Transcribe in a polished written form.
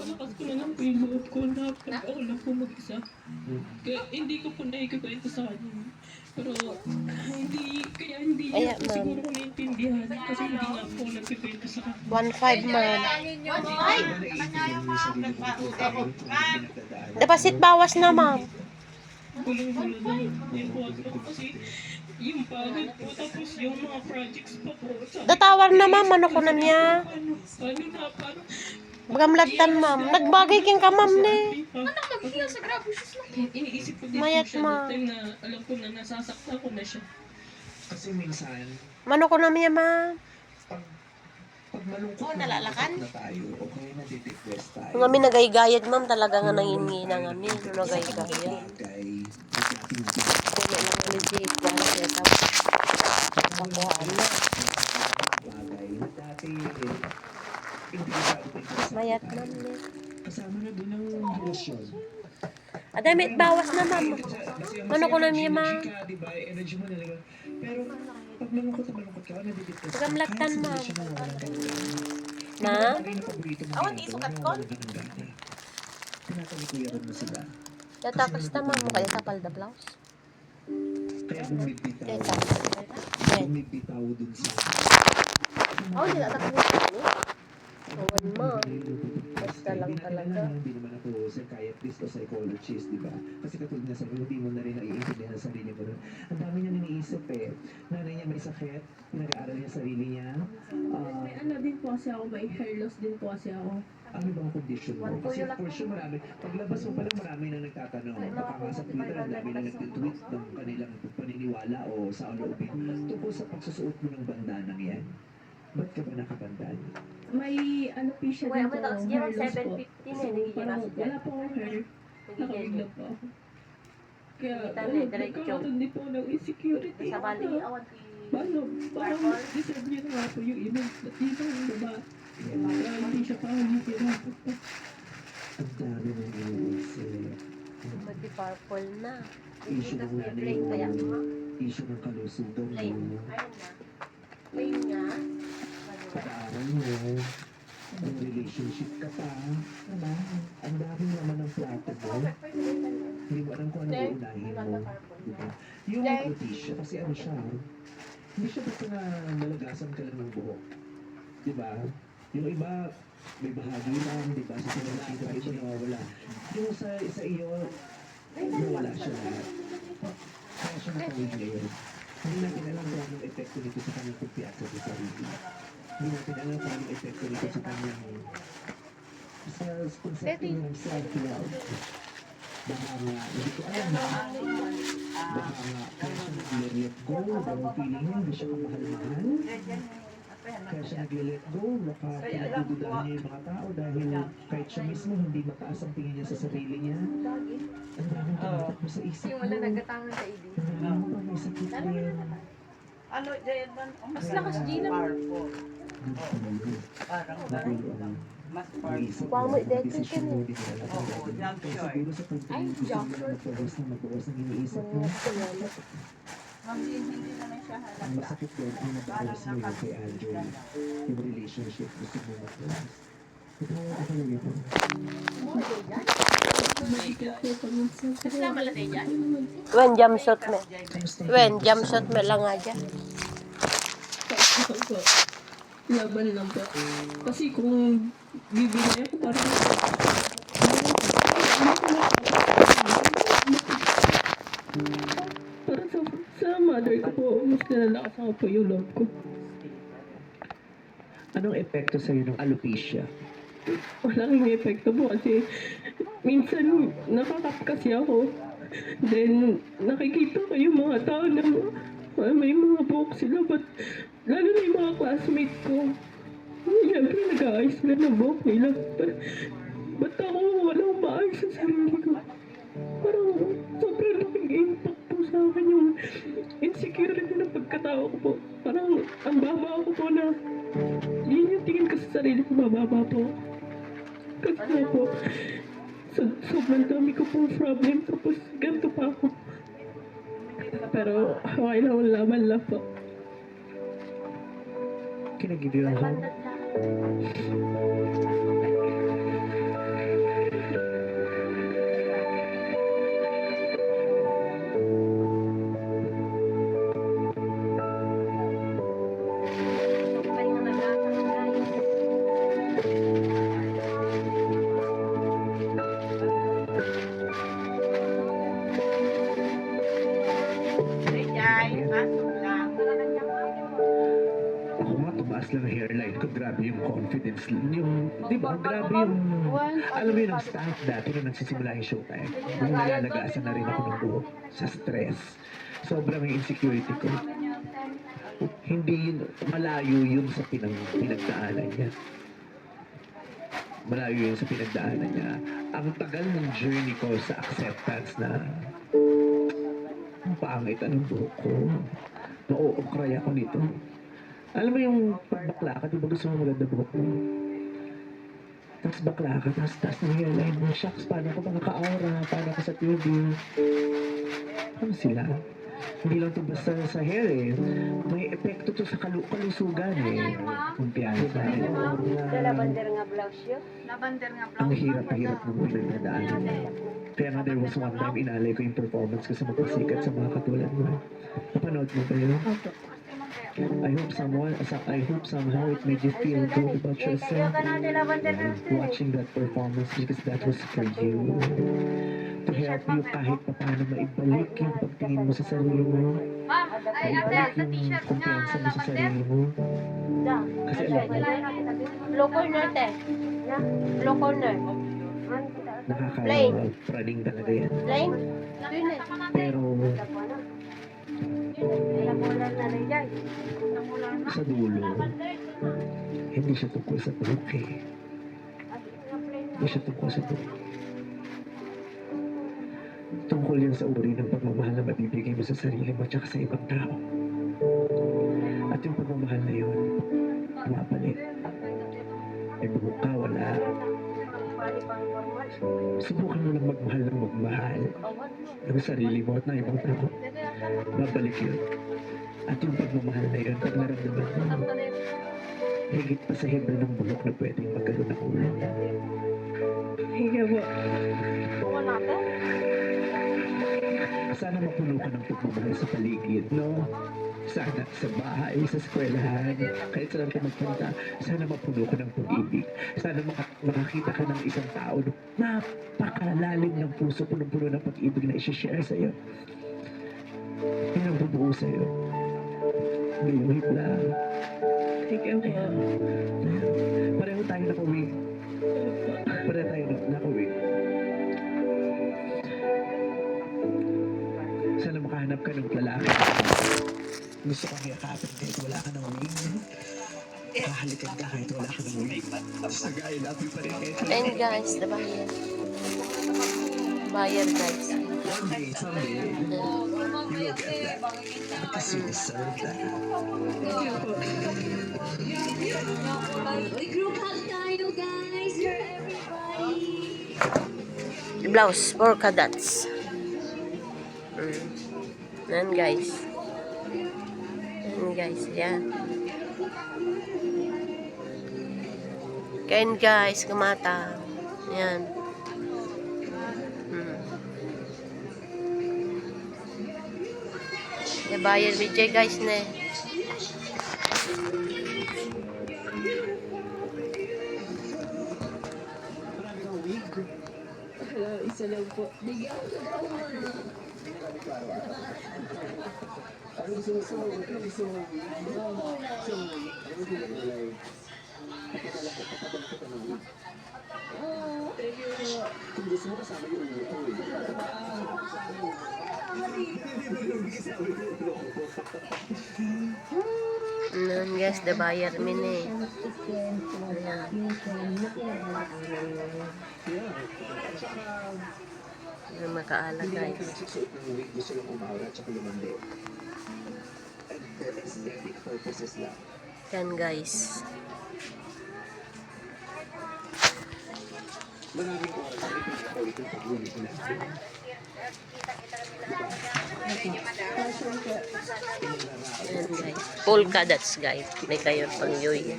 pinapalakas ko na lang po yung loob ko na pag ako lang po mag-isa. Kaya hindi ko po naikukwento sa kanya. Pero hindi niya po siguro ko naiintindihan kasi hindi nga po nagkikwento sa kanya. 1.5 man. Deposit bawas na, ma'am. Gulong-gulo na yung buwas ko kasi yung pagod po tapos yung mga projects pa po. Datawar na, ma'am. Ano ko na niya? Paano? Magamlatan, ma'am. Nagbagay king ka, ma'am, ne. Anak, mag-heal sa grabe siya. Iniisip ko din Mayat, po siya ma'am. that time na alam ko na nasasaktan ko na siya. Kasi minsan, Mano ko na niya, ma'am. pag malungkot nalalakan na tayo, o kaya nade-depress tayo, Nga mi nagaygayad, ma'am. Talaga nga nangingi na nga mi. Nagaygayad. bagay, Puno lang legit. Wala siya sa pakuhaan na. bagay na dati, hindi ka Mayat, ma'am, ne. kasama na din ang relasyon. Adamit bawas na, ma'am. Mano ko na niya, ma'am. Diba, energy mo nalaga. Pero, pag malungkot ka, nade-depress ka. Magamlatan, kahit ma'am. siya na walang ganda. Ma'am? Bagay na paborito mo Awan, ginagawa, isukat ko? wala ka ng gana. Tinatalikuyan mo sila. Tatakas na, ma'am. Kaya sa palda blouse. Kaya bumibitaw. Ito. Yan. Bumibitaw dun sa... Oh, hindi na takot niya. Awan, ma'am. Basta lang talaga. Hindi naman ako psychiatrist o psychologist, di ba? Kasi katulad na sabi, hindi mo na rin naiintindihan ang sarili mo. Ang dami niya iniisip eh. Nanay niya may sakit, pinag-aaral niya sarili niya. May ano din po kasi ako, may hair loss din po kasi ako. Ano bang condition mo? Kasi for sure marami, paglabas mo pa lang marami na nagtatanong. Baka nga sa Twitter, ang dami na nag-tweet ng kanilang paniniwala o sa loobin tungkol sa pagsusuot mo ng bandanang yan. Ba't ka ba nakabandan? May ano po siya Wala, dito, may takas hair niya, loss po. 750 na, So nagiging parang nasa dyan. wala po akong hair, nakabigla po ako. Kaya Kita na, diretso. nagkakaroon din po ng insecurity. Sa bali, awan Paano deserve niya na nga po yung ibang babae. Kaya hindi siya pangangitirapan pa. Ang dami ng iniisip. Mag-purple na. Issue ng nanay Plain kaya mo. nga. Issue ng kalusugan Plain. mo. Ayun na. Plain nga. Pag-aaral mo. Ang relationship ka pa. Diba? Ang dami naman ng plato mo. Hindi mo alam kung ano uunahin mo. Diba? Yung alopecia, kasi ano siya, hindi siya basta na malagasan ka lang ng buhok. Diba? Yung iba, may bahagi lang, diba? Sa pinakita, iba nawawala. Yung sa iyo, nawala siya lahat. Kaya siya nakawig ngayon. Hindi natin alam kung anong epekto nito sa kanyang kumpiyansa sa sarili. Hindi natin alam kung anong epekto nito sa kanyang konsepto ng self-love. Baka nga, hindi ko alam na. Baka nga, kaya siya nag-let go, dahil feeling niya, hindi siya kamahal-mahal. Kaya siya nag-let go, baka pinagdududaan niya yung mga tao dahil kahit siya mismo, hindi mataas ang tingin niya sa sarili niya. Ang daming tumatakbo sa isip mo. Yung wala nagkatangan sa ID. Ang daming may sakit din. Ano, Jayan man? Mas lakas Gina. Parang mas Kuha mo, i-decorate ka na. siguro sa pagtingin gusto mo na magbawas ng iniisip mo. Hindi naman siya Ang masakit doon ang nabawas mo yung kay Andrew. Yung relationship gusto mo magbawas. Ito ako lang ito. Kasama lang tayo dyan. Wen, jumpsuit me. Wen, jumpsuit me lang nga dyan. Laban lang po. Kasi kung bibili ako parang parang sa mother ko po, mas nalalakas ako po yung love ko. Anong epekto sa'yo ng alopecia? Walang epekto po kasi minsan nakakap kasi ako. Then nakikita ko yung mga tao na may mga buhok sila, but lalo na yung mga classmates ko. Siyempre nag-aayos sila ng buhok nila. Ba't ako walang maayos sa sarili ko? Parang sobrang laking impact po sa akin yung insecurity ng pagkatao ko po. Parang ang baba ko po na yun yung tingin ko sa sarili ko, mababa po. Kasi nga po, sobrang dami ko pong problem, tapos ganito pa ako. Pero okay lang, laban lang po. Can I give you a hug? grabe yung confidence, yung, di ba, grabe yung, alam mo yun, ang staff dati nung nagsisimula yung showtime, nung nalalagasan na rin ako ng buhok sa stress. Sobrang yung insecurity ko. Hindi yun, malayo yun sa pinagdaanan niya. Malayo yun sa pinagdaanan niya. Ang tagal ng journey ko sa acceptance na ang pangit ang buhok ko. Mauukray ako nito. Alam mo yung pagbakla ka, di ba gusto mo maganda buhok mo? Tapos bakla ka, tapos ng hairline mo, shucks, paano ako makaka-aura, paano ako sa TV? Ano sila? Hindi lang ito basta sa hair eh. May epekto to sa kalusugan eh. Kumpiyansa. Lavender nga blouse yun. Lavender nga Ang blouse. hirap-hirap ng pinagdadaanan. Kaya nga there was one time inalay ko yung performance ko sa magpasikat sa mga katulad mo. Napanood mo ba yun? I hope somehow it made you feel good about yourself. Watching that performance because that was for you. To help you kahit pa paano maibalik yung pagtingin mo sa sarili mo. Maibalik yung kumpiyansa mo sa sarili mo. Kasi alam mo, Blue corner, te. Blue corner. nakaka-praning talaga yan. Plain? Pero sa dulo, hindi siya tungkol sa buhok eh. Hindi siya tungkol sa buhok. Tungkol yan sa uri ng pagmamahal na mabibigay mo sa sarili mo at sa ibang tao. At yung pagmamahal na yun, pumapalit. May buhok ka, wala. Subukan mo lang magmahal ng magmahal ng sarili mo at ng ibang tao. Babalik yun. At yung pagmamahal na yun, pag naramdaman mo, higit pa sa hebra ng bulok na pwedeng magkaroon ng ulan. Higa po. Sana mapuno ka ng pagmamahal sa paligid, no? Sana sa bahay, sa eskwelahan, kahit saan ka magpunta, sana mapuno ka ng pag-ibig. Sana makakita ka ng isang tao na napakalalim ng puso, punong-puno ng pag-ibig na isi-share sa'yo. Yan ang bubuo sa'yo. Biluhit lang. Thank you po. Pareho tayo nakawig. Pareho tayo nakawig. Sana makahanap ka ng lalaki. Gusto kang yakapin kahit wala ka ng wig. Kahalikan ka kahit wala ka ng wig. Sagay natin pa rin kahit wala. And guys, the buyer. Buyer guys. Someday, you will get that. Because you deserve that. Thank you po. Uy, group hug tayo, guys. You're everybody. Blouse for kadats. Yan guys. Yan guys, yan. Kain guys, kumata. Yan. Bayar BJ guys ne. Hello, isa lang po. Yan guys, the buyer min eh. Yan makaala guys. Nagsusuot ng wig, gusto lang umaura at saka lumandi. And for aesthetic purposes lang. Yan guys. Maraming oras na ipinakaw itong pag-uwi ko na. Yan guys. Polka dots guys. May kayo pang yoy.